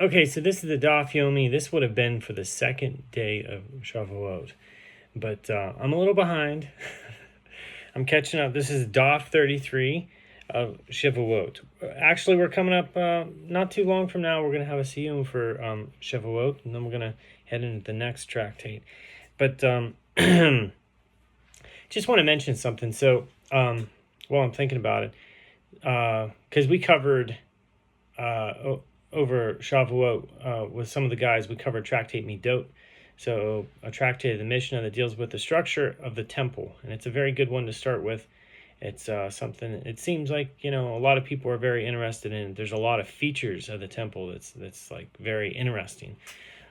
Okay, so this is the Daf Yomi. This would have been for the second day of Shevuot, but I'm a little behind. I'm catching up. This is Daf 33 of Shevuot. Actually, we're coming up not too long from now. We're going to have a siyum for Shevuot, and then we're going to head into the next tractate. But just want to mention something. So while I'm thinking about it, because we covered over Shavuot with some of the guys, we covered Tractate Midot. So a tractate of the Mishnah that deals with the structure of the temple. And it's a very good one to start with. It's something, it seems like, a lot of people are very interested in it. There's a lot of features of the temple that's like very interesting.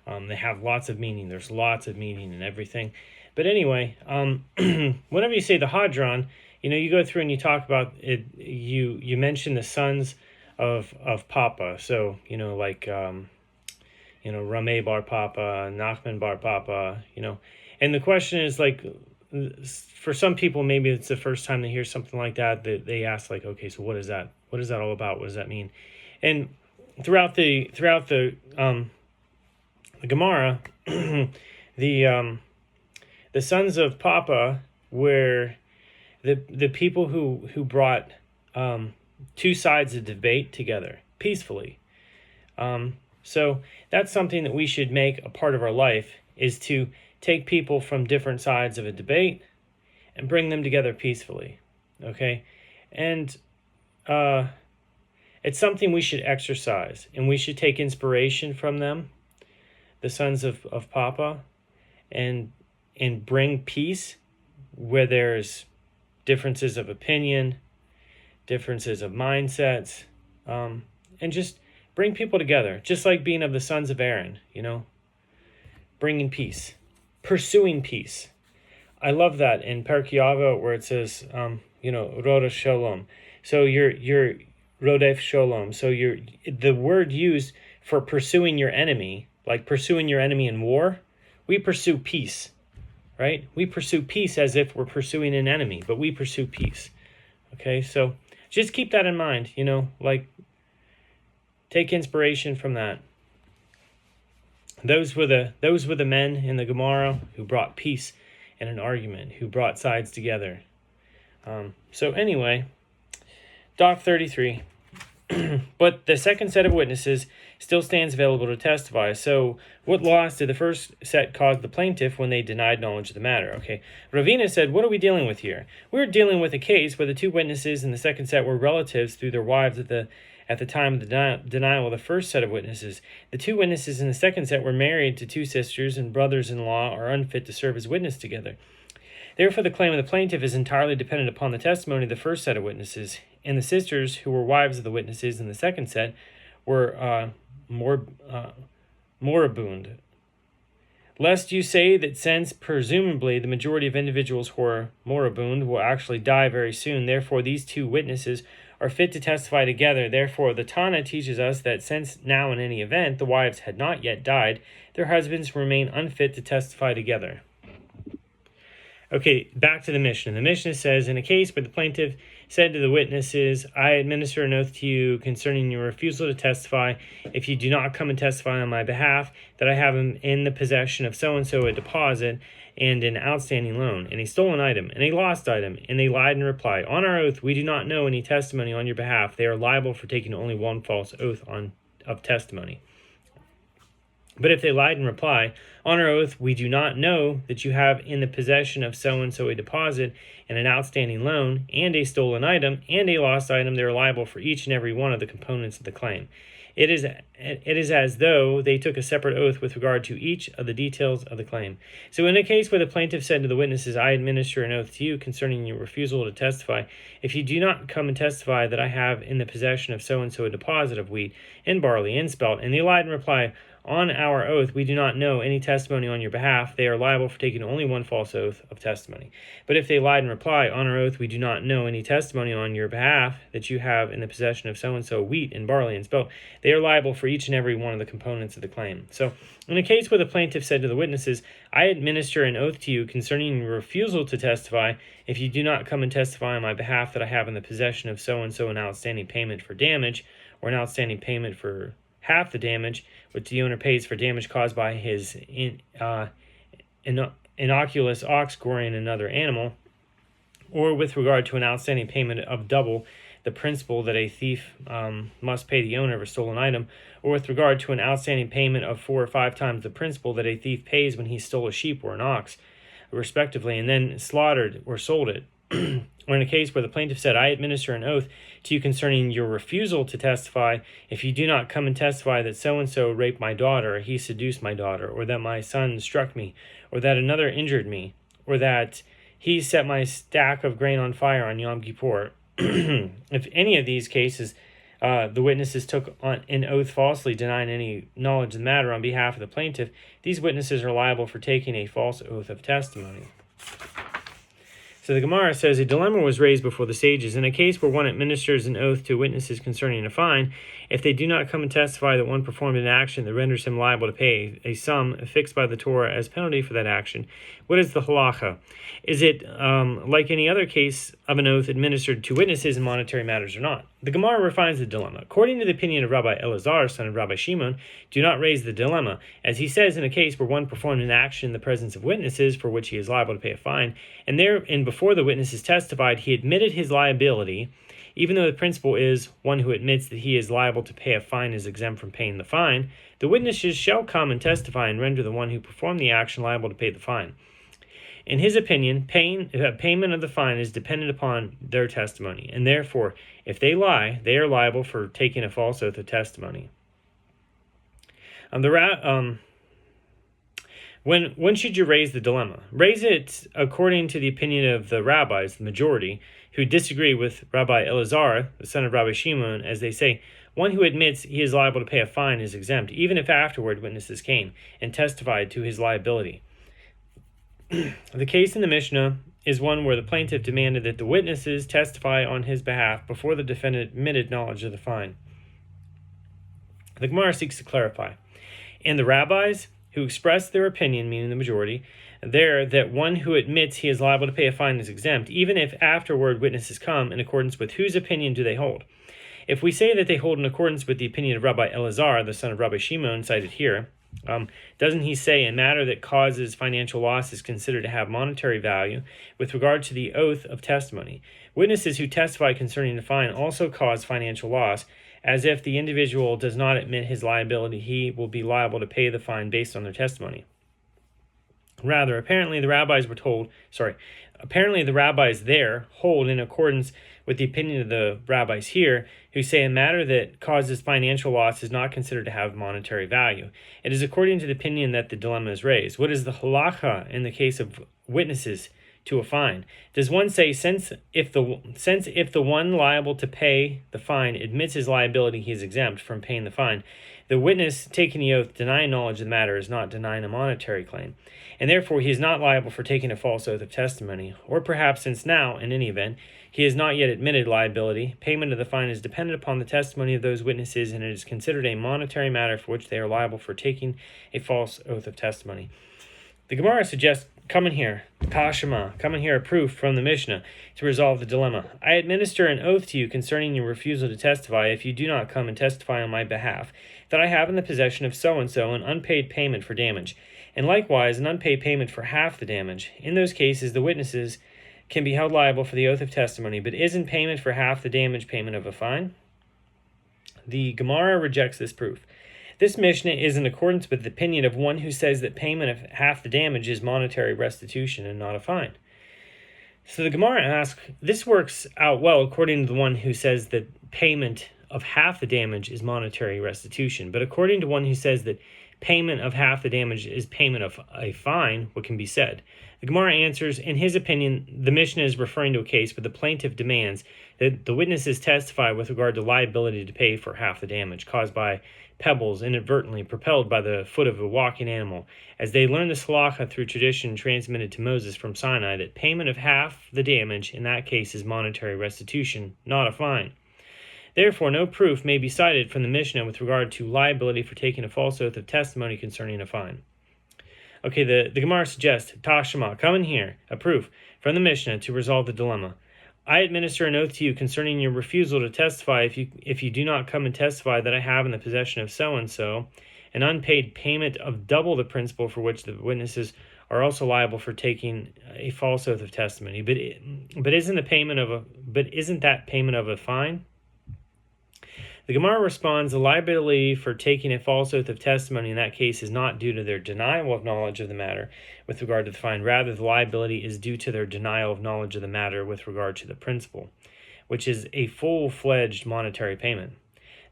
They have lots of meaning. There's lots of meaning and everything. But anyway, whenever you say the Hadron, you go through and you talk about it, you mention the sons of Papa. So, like, Rameh bar Papa, Nachman bar Papa, and the question is like, for some people, maybe it's the first time they hear something like that, they ask like, okay, so what is that? What is that all about? What does that mean? And throughout the Gemara, the sons of Papa were the people who brought two sides of debate together peacefully. So that's something that we should make a part of our life, is to take people from different sides of a debate and bring them together peacefully. Okay? And it's something we should exercise, and we should take inspiration from them, the sons of Papa, and bring peace where there's differences of opinion, differences of mindsets, and just bring people together, just like being of the sons of Aaron, bringing peace, pursuing peace. I love that in Perkei Avot where it says, Roda Shalom. So you're Rodef Shalom. So the word used for pursuing your enemy, like pursuing your enemy in war, we pursue peace, right? We pursue peace as if we're pursuing an enemy, but we pursue peace. Okay, so just keep that in mind, like take inspiration from that. Those were the men in the Gemara who brought peace in an argument, who brought sides together. So anyway, Daf 33. But the second set of witnesses still stands available to testify. So what loss did the first set cause the plaintiff when they denied knowledge of the matter? Okay, Ravina said, what are we dealing with here? We're dealing with a case where the two witnesses in the second set were relatives through their wives at the time of the denial of the first set of witnesses. The two witnesses in the second set were married to two sisters, and brothers-in-law are unfit to serve as witness together. Therefore, the claim of the plaintiff is entirely dependent upon the testimony of the first set of witnesses, and the sisters, who were wives of the witnesses in the second set, were moribund. Lest you say that since, presumably, the majority of individuals who are moribund will actually die very soon, therefore these two witnesses are fit to testify together. Therefore, the Tana teaches us that since now in any event the wives had not yet died, their husbands remain unfit to testify together. Okay, back to the Mishnah. The Mishnah says, in a case where the plaintiff said to the witnesses, I administer an oath to you concerning your refusal to testify, if you do not come and testify on my behalf, that I have in the possession of so-and-so a deposit and an outstanding loan, and a stolen item, and a lost item, and they lied in reply. On our oath, we do not know any testimony on your behalf. They are liable for taking only one false oath of testimony. But if they lied in reply, on our oath, we do not know that you have in the possession of so-and-so a deposit and an outstanding loan, and a stolen item, and a lost item, they are liable for each and every one of the components of the claim. It is as though they took a separate oath with regard to each of the details of the claim. So in a case where the plaintiff said to the witnesses, I administer an oath to you concerning your refusal to testify, if you do not come and testify that I have in the possession of so-and-so a deposit of wheat and barley and spelt, and they lied in reply, on our oath, we do not know any testimony on your behalf. They are liable for taking only one false oath of testimony. But if they lied in reply, on our oath, we do not know any testimony on your behalf that you have in the possession of so-and-so wheat and barley and spelt, they are liable for each and every one of the components of the claim. So, in a case where the plaintiff said to the witnesses, I administer an oath to you concerning your refusal to testify, if you do not come and testify on my behalf that I have in the possession of so-and-so an outstanding payment for damage, or an outstanding payment for half the damage which the owner pays for damage caused by his innocuous ox goring another animal, or with regard to an outstanding payment of double the principal that a thief must pay the owner of a stolen item, or with regard to an outstanding payment of 4 or 5 times the principal that a thief pays when he stole a sheep or an ox, respectively, and then slaughtered or sold it. Or in a case where the plaintiff said, I administer an oath to you concerning your refusal to testify if you do not come and testify that so-and-so raped my daughter, or he seduced my daughter, or that my son struck me, or that another injured me, or that he set my stack of grain on fire on Yom Kippur. If any of these cases the witnesses took on an oath falsely, denying any knowledge of the matter on behalf of the plaintiff, these witnesses are liable for taking a false oath of testimony. So the Gemara says, a dilemma was raised before the sages. In a case where one administers an oath to witnesses concerning a fine, if they do not come and testify that one performed an action that renders him liable to pay a sum fixed by the Torah as penalty for that action, what is the halacha? Is it like any other case of an oath administered to witnesses in monetary matters or not? The Gemara refines the dilemma. According to the opinion of Rabbi Elazar, son of Rabbi Shimon, do not raise the dilemma, as he says in a case where one performed an action in the presence of witnesses for which he is liable to pay a fine, and before the witnesses testified, he admitted his liability, even though the principle is one who admits that he is liable to pay a fine is exempt from paying the fine, the witnesses shall come and testify and render the one who performed the action liable to pay the fine. In his opinion, payment of the fine is dependent upon their testimony, and therefore, if they lie, they are liable for taking a false oath of testimony. When should you raise the dilemma? Raise it according to the opinion of the rabbis, the majority, who disagree with Rabbi Elazar, the son of Rabbi Shimon, as they say, one who admits he is liable to pay a fine is exempt, even if afterward witnesses came and testified to his liability. The case in the Mishnah is one where the plaintiff demanded that the witnesses testify on his behalf before the defendant admitted knowledge of the fine. The Gemara seeks to clarify. And the rabbis who expressed their opinion, meaning the majority, that one who admits he is liable to pay a fine is exempt, even if afterward witnesses come, in accordance with whose opinion do they hold? If we say that they hold in accordance with the opinion of Rabbi Elazar, the son of Rabbi Shimon, cited here, doesn't he say a matter that causes financial loss is considered to have monetary value with regard to the oath of testimony? Witnesses who testify concerning the fine also cause financial loss, as if the individual does not admit his liability, he will be liable to pay the fine based on their testimony. Rather, apparently the rabbis there hold in accordance with the opinion of the rabbis here, who say a matter that causes financial loss is not considered to have monetary value. It is according to the opinion that the dilemma is raised. What is the halacha in the case of witnesses to a fine? Does one say, since if the one liable to pay the fine admits his liability, he is exempt from paying the fine, the witness taking the oath denying knowledge of the matter is not denying a monetary claim, and therefore he is not liable for taking a false oath of testimony. Or perhaps, since now, in any event, he has not yet admitted liability, payment of the fine is dependent upon the testimony of those witnesses, and it is considered a monetary matter for which they are liable for taking a false oath of testimony. The Gemara suggests, come in here, Tashema, come in here, a proof from the Mishnah to resolve the dilemma. I administer an oath to you concerning your refusal to testify if you do not come and testify on my behalf, that I have in the possession of so-and-so an unpaid payment for damage, and likewise an unpaid payment for half the damage. In those cases, the witnesses can be held liable for the oath of testimony, but isn't payment for half the damage payment of a fine? The Gemara rejects this proof. This Mishnah is in accordance with the opinion of one who says that payment of half the damage is monetary restitution and not a fine. So the Gemara asks, this works out well according to the one who says that payment of half the damage is monetary restitution, but according to one who says that payment of half the damage is payment of a fine, what can be said? The Gemara answers, in his opinion, the Mishnah is referring to a case where the plaintiff demands that the witnesses testify with regard to liability to pay for half the damage caused by pebbles inadvertently propelled by the foot of a walking animal, as they learned the halacha through tradition transmitted to Moses from Sinai, that payment of half the damage in that case is monetary restitution, not a fine. Therefore, no proof may be cited from the Mishnah with regard to liability for taking a false oath of testimony concerning a fine. Okay, the Gemara suggests, Tashema, come in here, a proof from the Mishnah to resolve the dilemma. I administer an oath to you concerning your refusal to testify if you do not come and testify that I have in the possession of so-and-so an unpaid payment of double the principal for which the witnesses are also liable for taking a false oath of testimony. But isn't that payment of a fine? The Gemara responds, the liability for taking a false oath of testimony in that case is not due to their denial of knowledge of the matter with regard to the fine. Rather, the liability is due to their denial of knowledge of the matter with regard to the principal, which is a full-fledged monetary payment.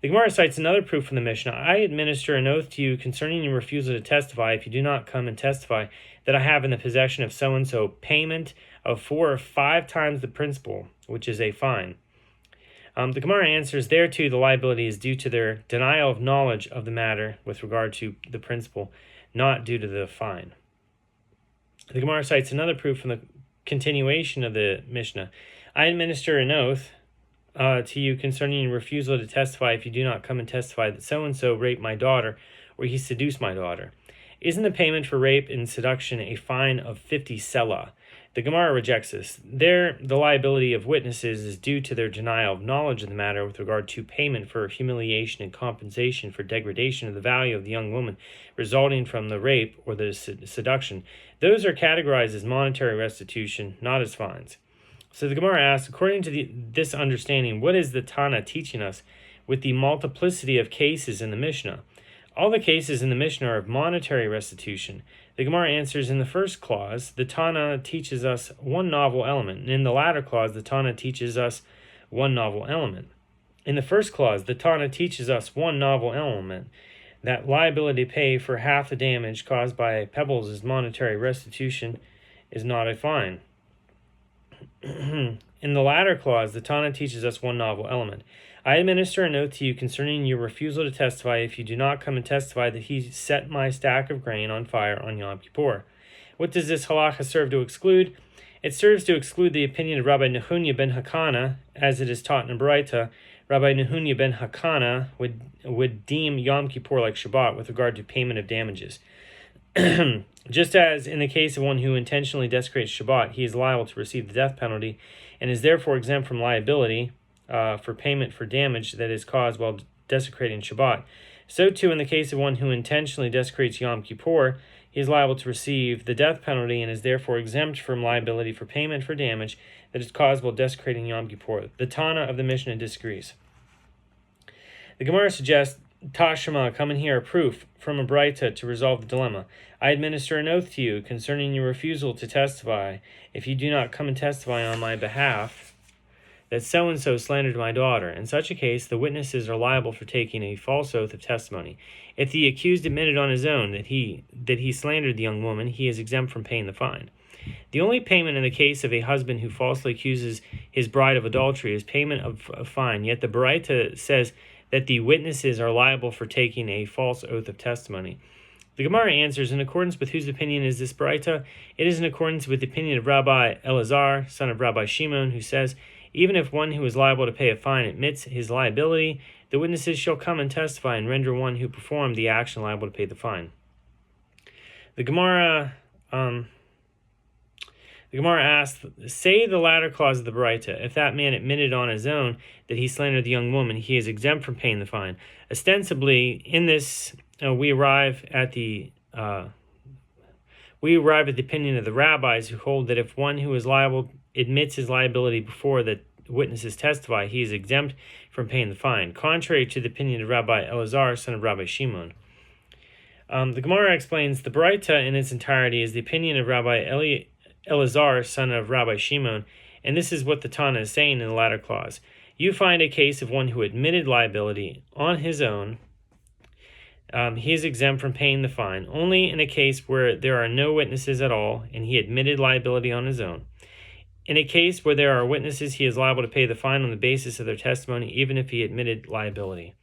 The Gemara cites another proof from the Mishnah. I administer an oath to you concerning your refusal to testify if you do not come and testify that I have in the possession of so-and-so payment of 4 or 5 times the principal, which is a fine. The Gemara answers, thereto the liability is due to their denial of knowledge of the matter with regard to the principal, not due to the fine. The Gemara cites another proof from the continuation of the Mishnah. I administer an oath to you concerning your refusal to testify if you do not come and testify that so-and-so raped my daughter or he seduced my daughter. Isn't the payment for rape and seduction a fine of 50 selah? The Gemara rejects this. There, the liability of witnesses is due to their denial of knowledge of the matter with regard to payment for humiliation and compensation for degradation of the value of the young woman resulting from the rape or the seduction. Those are categorized as monetary restitution, not as fines. So the Gemara asks, according to this understanding, what is the Tana teaching us with the multiplicity of cases in the Mishnah? All the cases in the Mishnah are of monetary restitution. The Gemara answers, in the first clause, the Tana teaches us one novel element, and in the latter clause, the Tana teaches us one novel element. In the first clause, the Tana teaches us one novel element, that liability to pay for half the damage caused by pebbles as monetary restitution is not a fine. In the latter clause, the Tana teaches us one novel element. I administer an oath to you concerning your refusal to testify if you do not come and testify that he set my stack of grain on fire on Yom Kippur. What does this halacha serve to exclude? It serves to exclude the opinion of Rabbi Nehunya ben Hakana, as it is taught in Baraita. Rabbi Nehunya ben Hakana would deem Yom Kippur like Shabbat with regard to payment of damages. Just as in the case of one who intentionally desecrates Shabbat, he is liable to receive the death penalty and is therefore exempt from liability for payment for damage that is caused while desecrating Shabbat. So too in the case of one who intentionally desecrates Yom Kippur, he is liable to receive the death penalty and is therefore exempt from liability for payment for damage that is caused while desecrating Yom Kippur. The Tana of the Mishnah disagrees. The Gemara suggests, Tashma, come and hear a proof from a Baraita to resolve the dilemma. I administer an oath to you concerning your refusal to testify if you do not come and testify on my behalf that so-and-so slandered my daughter. In such a case, the witnesses are liable for taking a false oath of testimony. If the accused admitted on his own that he slandered the young woman, he is exempt from paying the fine. The only payment in the case of a husband who falsely accuses his bride of adultery is payment of a fine, yet the Baraita says that the witnesses are liable for taking a false oath of testimony. The Gemara answers, in accordance with whose opinion is this Baraita? It is in accordance with the opinion of Rabbi Elazar, son of Rabbi Shimon, who says, even if one who is liable to pay a fine admits his liability, the witnesses shall come and testify and render one who performed the action liable to pay the fine. The Gemara asks, say the latter clause of the Baraita, if that man admitted on his own that he slandered the young woman, he is exempt from paying the fine. Ostensibly, in this, we arrive at the opinion of the rabbis who hold that if one who is liable admits his liability before the witnesses testify, he is exempt from paying the fine, contrary to the opinion of Rabbi Elazar, son of Rabbi Shimon. The Gemara explains the Baraita in its entirety is the opinion of Rabbi Elazar, son of Rabbi Shimon, and this is what the Tana is saying in the latter clause. You find a case of one who admitted liability on his own, he is exempt from paying the fine, only in a case where there are no witnesses at all, and he admitted liability on his own. In a case where there are witnesses, he is liable to pay the fine on the basis of their testimony, even if he admitted liability.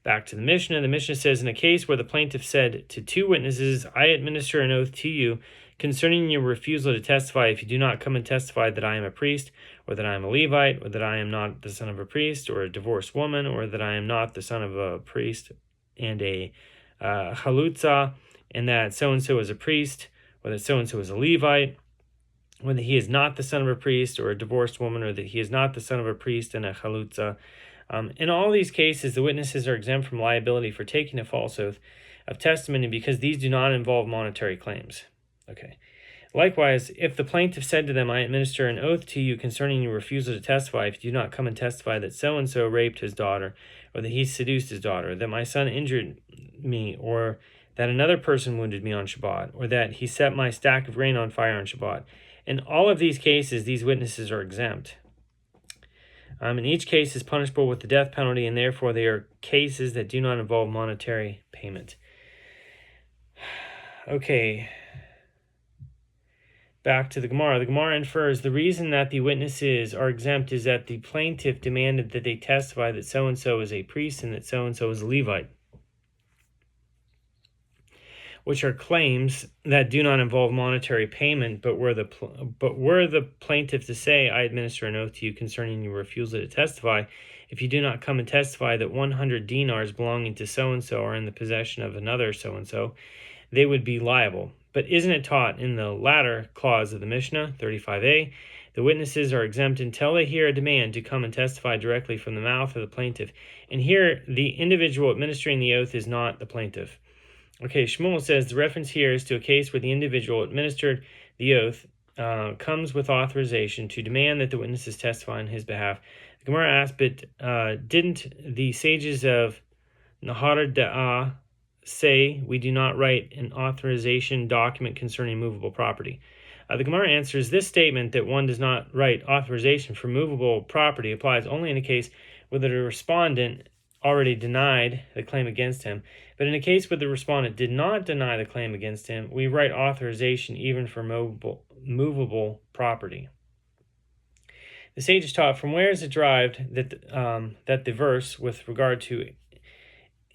Back to the Mishnah. The Mishnah says, in a case where the plaintiff said to 2 witnesses, I administer an oath to you concerning your refusal to testify if you do not come and testify that I am a priest, or that I am a Levite, or that I am not the son of a priest, or a divorced woman, or that I am not the son of a priest and a chalutza, and that so-and-so is a priest, or that so-and-so is a Levite, whether he is not the son of a priest or a divorced woman, or that he is not the son of a priest and a chalutza. In all these cases, the witnesses are exempt from liability for taking a false oath of testimony because these do not involve monetary claims. Okay. Likewise, if the plaintiff said to them, I administer an oath to you concerning your refusal to testify if you do not come and testify that so-and-so raped his daughter, or that he seduced his daughter, that my son injured me, or that another person wounded me on Shabbat, or that he set my stack of grain on fire on Shabbat. In all of these cases, these witnesses are exempt. In each case is punishable with the death penalty, and therefore they are cases that do not involve monetary payment. Okay. Back to the Gemara. The Gemara infers the reason that the witnesses are exempt is that the plaintiff demanded that they testify that so-and-so is a priest and that so-and-so is a Levite, which are claims that do not involve monetary payment, but were the plaintiff to say, I administer an oath to you concerning your refusal to testify, if you do not come and testify that 100 dinars belonging to so-and-so are in the possession of another so-and-so, they would be liable. But isn't it taught in the latter clause of the Mishnah, 35a, the witnesses are exempt until they hear a demand to come and testify directly from the mouth of the plaintiff. And here, the individual administering the oath is not the plaintiff. Okay, Shmuel says the reference here is to a case where the individual administered the oath comes with authorization to demand that the witnesses testify on his behalf. The Gemara asks, but didn't the sages of Nahar Da'ah say we do not write an authorization document concerning movable property? The Gemara answers this statement that one does not write authorization for movable property applies only in a case where the respondent already denied the claim against him. But in a case where the respondent did not deny the claim against him, we write authorization even for movable property. The sages taught, from where is it derived that the verse with regard to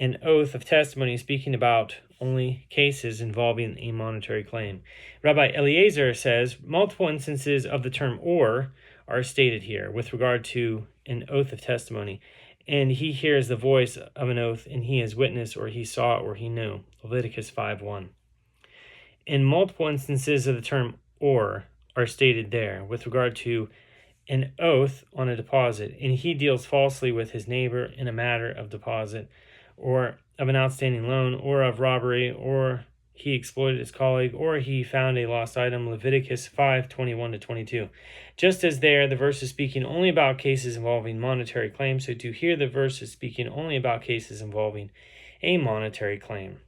an oath of testimony speaking about only cases involving a monetary claim? Rabbi Eliezer says multiple instances of the term or are stated here with regard to an oath of testimony, and he hears the voice of an oath, and he is witness, or he saw, or he knew. Leviticus 5:1. In multiple instances of the term or are stated there with regard to an oath on a deposit, and he deals falsely with his neighbor in a matter of deposit, or of an outstanding loan, or of robbery, or he exploited his colleague, or he found a lost item. Leviticus 5:21-22. Just as there, the verse is speaking only about cases involving monetary claims, so to here the verse is speaking only about cases involving a monetary claim.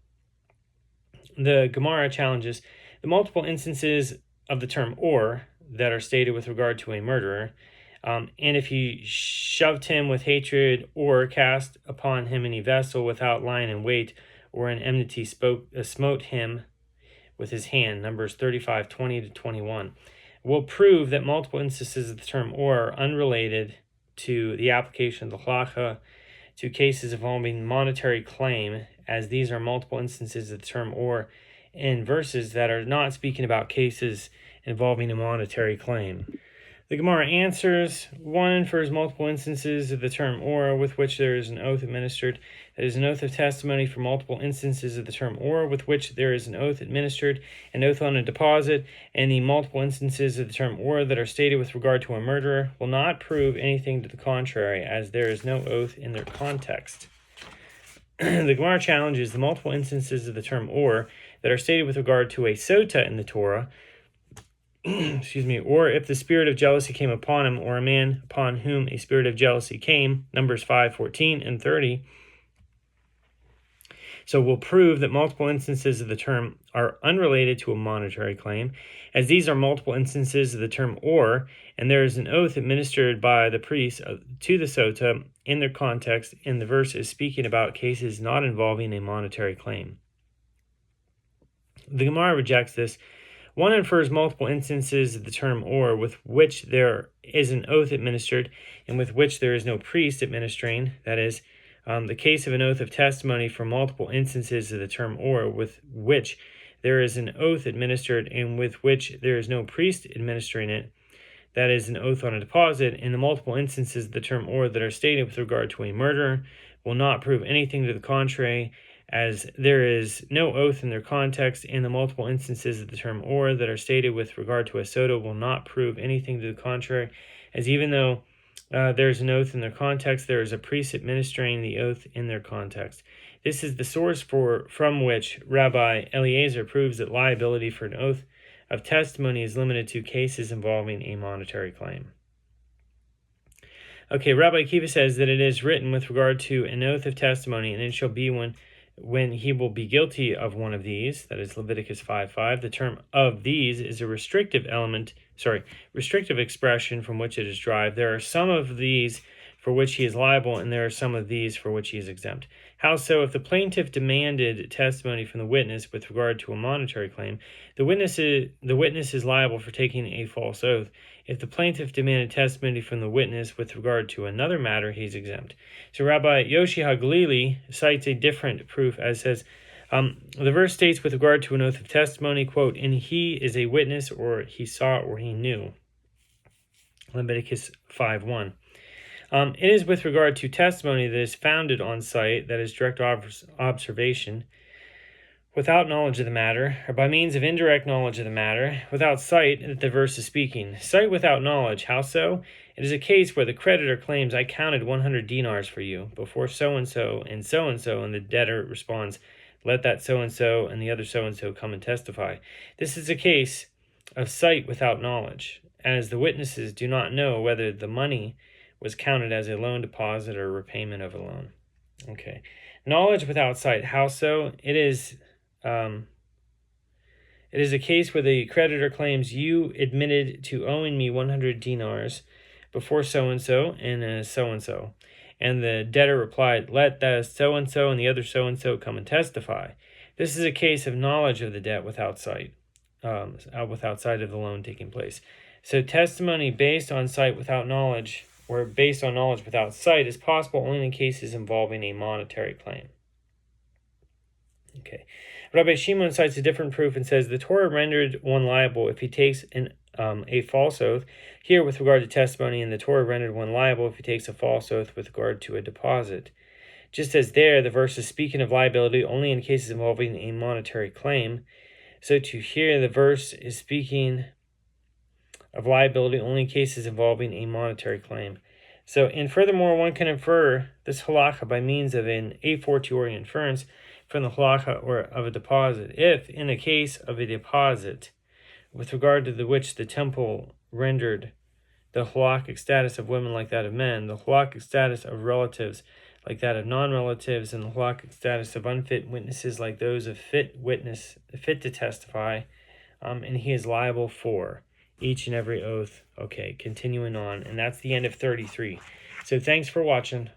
The Gemara challenges the multiple instances of the term or that are stated with regard to a murderer, and if he shoved him with hatred, or cast upon him any vessel without line and weight, or in enmity smote him with his hand, Numbers 35:20-21, will prove that multiple instances of the term or are unrelated to the application of the halacha to cases involving monetary claim, as these are multiple instances of the term or in verses that are not speaking about cases involving a monetary claim. The Gemara answers, one infers multiple instances of the term or with which there is an oath administered. That is an oath of testimony for multiple instances of the term or with which there is an oath administered, an oath on a deposit, and the multiple instances of the term or that are stated with regard to a murderer will not prove anything to the contrary, as there is no oath in their context. The Gemara challenges the multiple instances of the term or that are stated with regard to a sota in the Torah, or if the spirit of jealousy came upon him, or a man upon whom a spirit of jealousy came, Numbers 5:14-30. So we'll prove that multiple instances of the term are unrelated to a monetary claim, as these are multiple instances of the term or, and there is an oath administered by the priest to the sota in their context, and the verse is speaking about cases not involving a monetary claim. The Gemara rejects this. One infers multiple instances of the term or with which there is an oath administered and with which there is no priest administering, that is, the case of an oath of testimony for multiple instances of the term or with which there is an oath administered and with which there is no priest administering it, that is, an oath on a deposit, and the multiple instances of the term or that are stated with regard to a murderer will not prove anything to the contrary, as there is no oath in their context, and the multiple instances of the term or that are stated with regard to a soda will not prove anything to the contrary, as even though there is an oath in their context, there is a priest administering the oath in their context. This is the source from which Rabbi Eliezer proves that liability for an oath of testimony is limited to cases involving a monetary claim. Okay, Rabbi Akiva says that it is written with regard to an oath of testimony, and it shall be when he will be guilty of one of these, that is Leviticus 5:5. The term of these is a restrictive expression from which it is derived. There are some of these for which he is liable, and there are some of these for which he is exempt. How so? If the plaintiff demanded testimony from the witness with regard to a monetary claim, the witness is liable for taking a false oath. If the plaintiff demanded testimony from the witness with regard to another matter, he's exempt. So Rabbi Yoshi HaGalili cites a different proof, as says, the verse states with regard to an oath of testimony, quote, and he is a witness, or he saw, or he knew. Leviticus 5:1. It is with regard to testimony that is founded on sight, that is direct observation, without knowledge of the matter, or by means of indirect knowledge of the matter, without sight, that the verse is speaking. Sight without knowledge, how so? It is a case where the creditor claims, I counted 100 dinars for you, before so-and-so, and so-and-so, and the debtor responds, let that so-and-so and the other so-and-so come and testify. This is a case of sight without knowledge, as the witnesses do not know whether the money was counted as a loan deposit or repayment of a loan. Okay. Knowledge without sight, how so? It is a case where the creditor claims, you admitted to owing me 100 dinars before so-and-so and so-and-so. And the debtor replied, let the so-and-so and the other so-and-so come and testify. This is a case of knowledge of the debt without sight, without sight of the loan taking place. So testimony based on sight without knowledge, or based on knowledge without sight, is possible only in cases involving a monetary claim. Okay. Rabbi Shimon cites a different proof and says the Torah rendered one liable if he takes a false oath. Here, with regard to testimony, and the Torah rendered one liable if he takes a false oath with regard to a deposit. Just as there, the verse is speaking of liability only in cases involving a monetary claim, so to here, the verse is speaking of liability only in cases involving a monetary claim. So, and furthermore, one can infer this halacha by means of an a fortiori inference from the halacha or of a deposit. If, in the case of a deposit, with regard to which the temple rendered the halakhic status of women like that of men, the halakhic status of relatives like that of non-relatives, and the halakhic status of unfit witnesses like those of fit to testify, and he is liable for each and every oath. Okay, continuing on, and that's the end of 33. So thanks for watching.